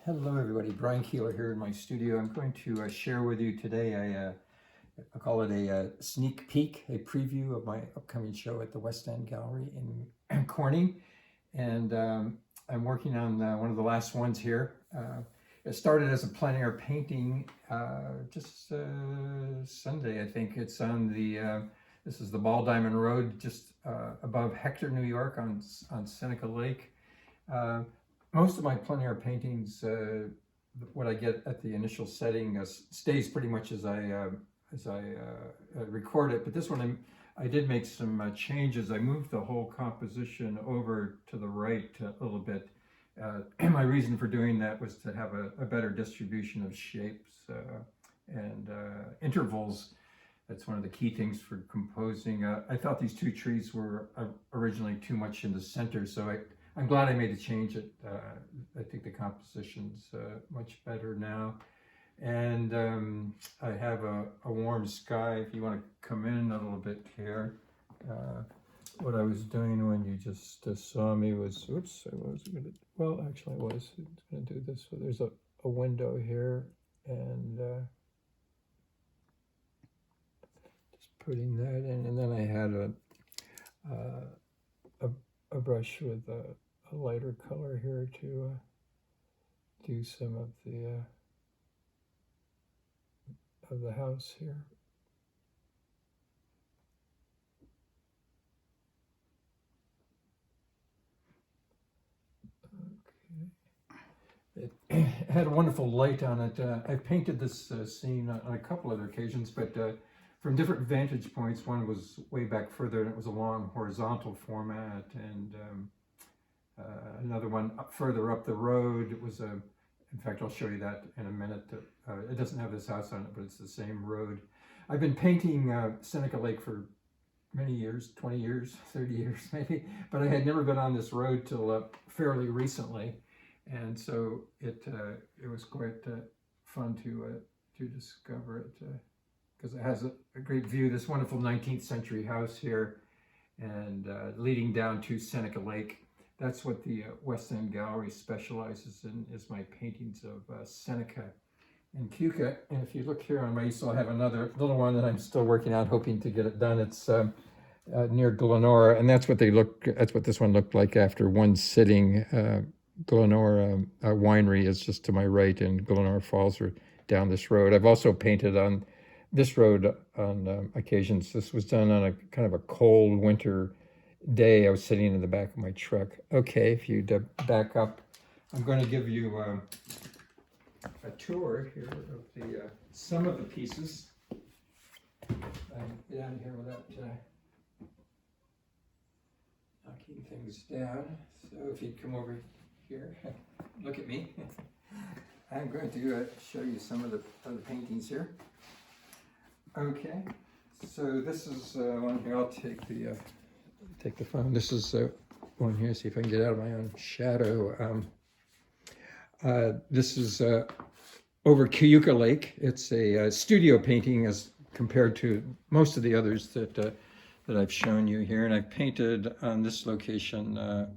Hello everybody, Brian Keeler here in my studio. I'm going to share with you today I call it a sneak peek, a preview of my upcoming show at the West End Gallery in Corning. And I'm working on one of the last ones here. It started as a plein air painting just Sunday, I think. It's on this is the Ball Diamond Road, just above Hector, New York on Seneca Lake. Most of my plein air paintings, what I get at the initial setting stays pretty much as I record it. But this one, I did make some changes. I moved the whole composition over to the right a little bit. And my reason for doing that was to have a better distribution of shapes and intervals. That's one of the key things for composing. I thought these two trees were originally too much in the center, so I'm glad I made the change. I think the composition's much better now. And I have a warm sky. If you want to come in a little bit here. What I was doing when you just saw me was, oops, I wasn't going to, well, actually I was going to do this. So there's a window here, and just putting that in. And then I had a brush with a lighter color here to do some of the house here. Okay. It had a wonderful light on it. I've painted this scene on a couple other occasions, but from different vantage points. One was way back further, and it was a long horizontal format, and another one further up the road. It was in fact, I'll show you that in a minute. It doesn't have this house on it, but it's the same road. I've been painting Seneca Lake for many years, 20 years, 30 years maybe, but I had never been on this road till fairly recently. And so it was quite fun to discover it because it has a great view, this wonderful 19th century house here, and leading down to Seneca Lake. That's what the West End Gallery specializes in, is my paintings of Seneca and Keuka. And if you look here on my easel, I have another little one that I'm still working on, hoping to get it done. It's near Glenora, and that's what this one looked like after one sitting. Glenora Winery is just to my right, and Glenora Falls are down this road. I've also painted on this road on occasions. This was done on a kind of a cold winter day. I was sitting in the back of my truck. Okay, if you back up, I'm going to give you a tour here of some of the pieces. Get out of here without knocking things down. So if you come over here, look at me. I'm going to show you some of the paintings here. Okay, so this is one here. I'll take the phone. This is one here. See if I can get out of my own shadow. This is over Keuka Lake. It's a studio painting as compared to most of the others that I've shown you here. And I've painted on this location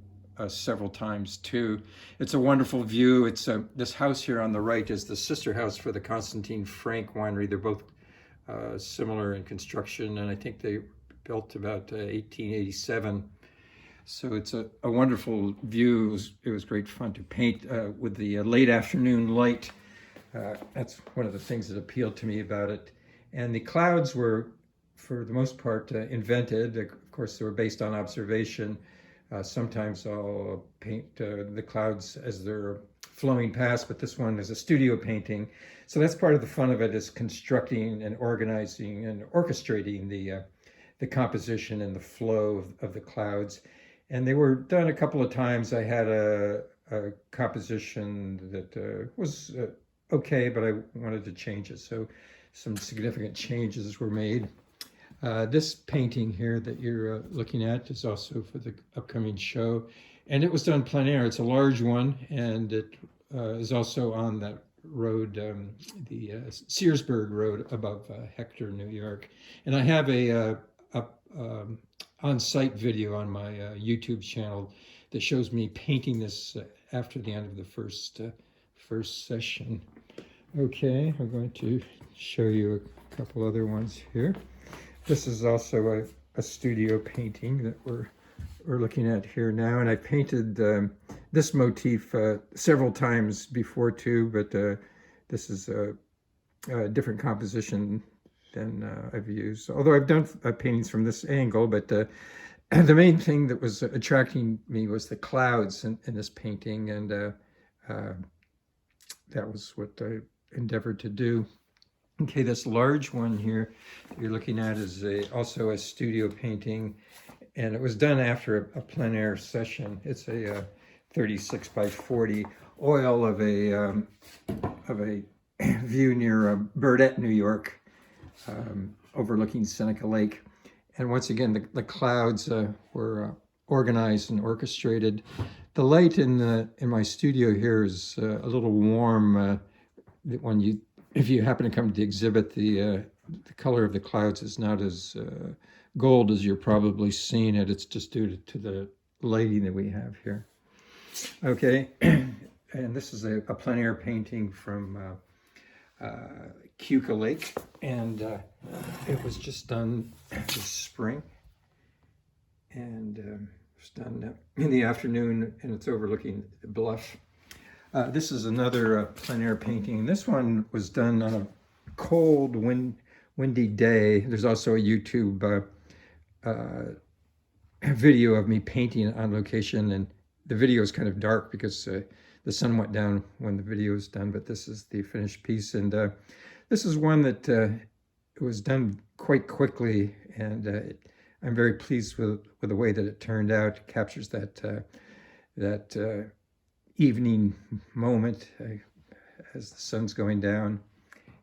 several times too. It's a wonderful view. It's this house here on the right is the sister house for the Constantine Frank Winery. They're both similar in construction, and I think they built about 1887. So it's a wonderful view. It was great fun to paint with the late afternoon light. That's one of the things that appealed to me about it. And the clouds were, for the most part, invented. Of course, they were based on observation. Sometimes I'll paint the clouds as they're flowing past, but this one is a studio painting. So that's part of the fun of it, is constructing and organizing and orchestrating the composition and the flow of the clouds. And they were done a couple of times. I had a composition that was okay, but I wanted to change it. So some significant changes were made. This painting here that you're looking at is also for the upcoming show. And it was done plein air. It's a large one, and it is also on that road, the Searsburg Road above Hector, New York. And I have a on-site video on my YouTube channel that shows me painting this after the end of the first first session. Okay, I'm going to show you a couple other ones here. This is also a studio painting that we're looking at here now, and I painted this motif several times before too, but this is a different composition than I've used. Although I've done paintings from this angle, but the main thing that was attracting me was the clouds in this painting, and that was what I endeavored to do. Okay, this large one here you're looking at is also a studio painting, and it was done after a plein air session. It's a 36 by 40 oil of a view near Burdett, New York, overlooking Seneca Lake. And once again, the clouds were organized and orchestrated. The light in my studio here is a little warm. If you happen to come to the exhibit, the color of the clouds is not as gold as you're probably seeing it. It's just due to the lighting that we have here. Okay, and this is a plein air painting from Keeler Lake, and it was just done this spring, and it was done in the afternoon, and it's overlooking the bluff. This is another plein air painting. This one was done on a cold, windy day. There's also a YouTube video of me painting on location, and the video is kind of dark because the sun went down when the video is done, but this is the finished piece. And this is one that was done quite quickly, and I'm very pleased with the way that it turned out. It captures that evening moment as the sun's going down.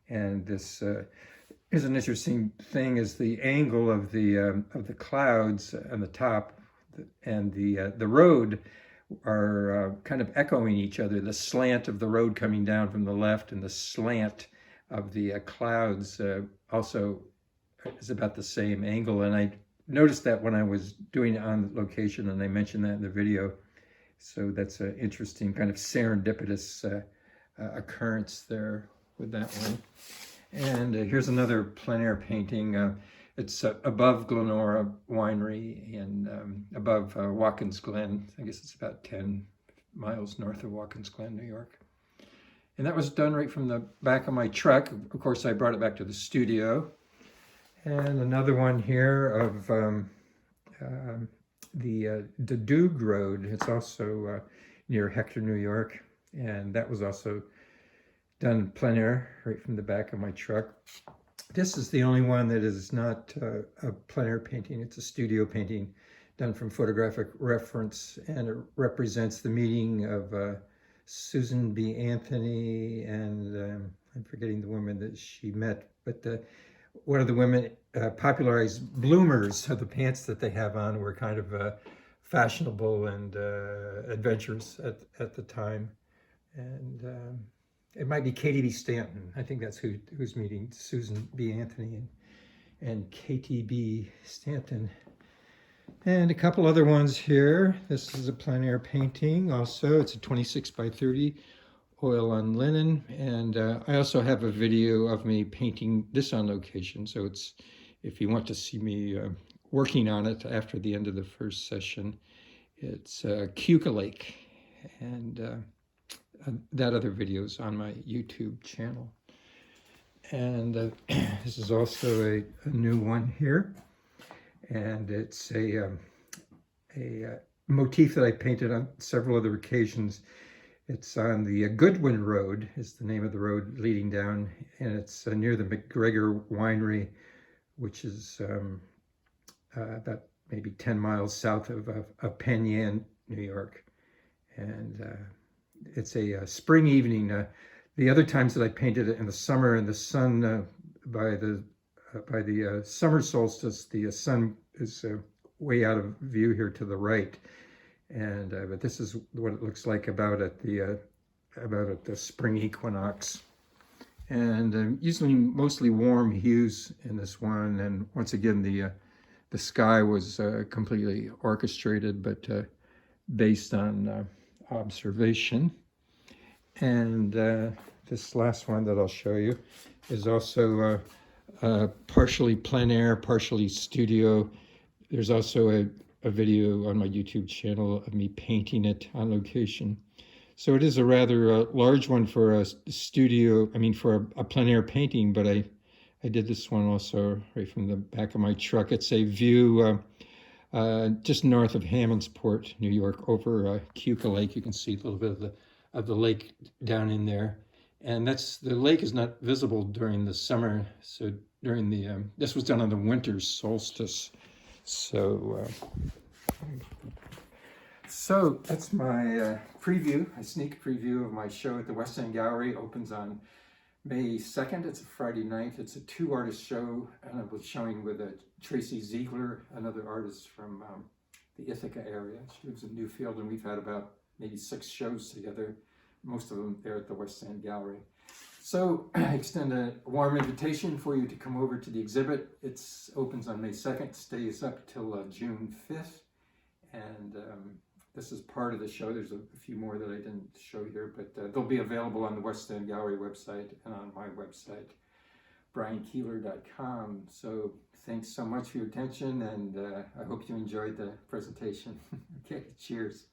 And this is an interesting thing, is the angle of the clouds on the top and the road are kind of echoing each other. The slant of the road coming down from the left and the slant of the clouds also is about the same angle. And I noticed that when I was doing it on location, and I mentioned that in the video. So that's an interesting kind of serendipitous occurrence there with that one. And here's another plein air painting. It's above Glenora Winery and above Watkins Glen. I guess it's about 10 miles north of Watkins Glen, New York. And that was done right from the back of my truck. Of course, I brought it back to the studio. And another one here of the Dugue Road. It's also near Hector, New York. And that was also done plein air right from the back of my truck. This is the only one that is not a plein air painting. It's a studio painting done from photographic reference, and it represents the meeting of Susan B. Anthony and I'm forgetting the woman that she met, but one of the women popularized bloomers. So the pants that they have on were kind of fashionable and adventurous at the time. And it might be Katie B. Stanton. I think that's who's meeting, Susan B. Anthony and Katie B. Stanton. And a couple other ones here. This is a plein air painting also. It's a 26 by 30 oil on linen. And I also have a video of me painting this on location. So it's, if you want to see me working on it after the end of the first session, it's Keeler Lake. And that other video is on my YouTube channel. And this is also a new one here. And it's a motif that I painted on several other occasions. It's on the Goodwin Road, is the name of the road leading down. And it's near the McGregor Winery, which is about maybe 10 miles south of Penn Yan, New York. And it's a spring evening. The other times that I painted it in the summer in the sun, by the summer solstice, the sun is way out of view here to the right. And but this is what it looks like about at the spring equinox. And using mostly warm hues in this one. And once again, the sky was completely orchestrated, but based on observation. And this last one that I'll show you is also partially plein air, partially studio. There's also a video on my YouTube channel of me painting it on location. So it is a rather large one for a studio, for a plein air painting, but I did this one also right from the back of my truck. It's a view just north of Hammondsport, New York, over Keeler Lake. You can see a little bit of the lake down in there. And the lake is not visible during the summer. So during this was done on the winter solstice. So that's my preview, a sneak preview of my show at the West End Gallery. Opens on May 2nd. It's a Friday night. It's a 2-artist show, and I was showing with Tracy Ziegler, another artist from the Ithaca area. She lives in Newfield, and we've had about maybe 6 shows together, most of them there at the West End Gallery. So I extend a warm invitation for you to come over to the exhibit. It opens on May 2nd, stays up till June 5th. And this is part of the show. There's a few more that I didn't show here, but they'll be available on the West End Gallery website and on my website, briankeeler.com. So thanks so much for your attention, and I hope you enjoyed the presentation. Okay, cheers.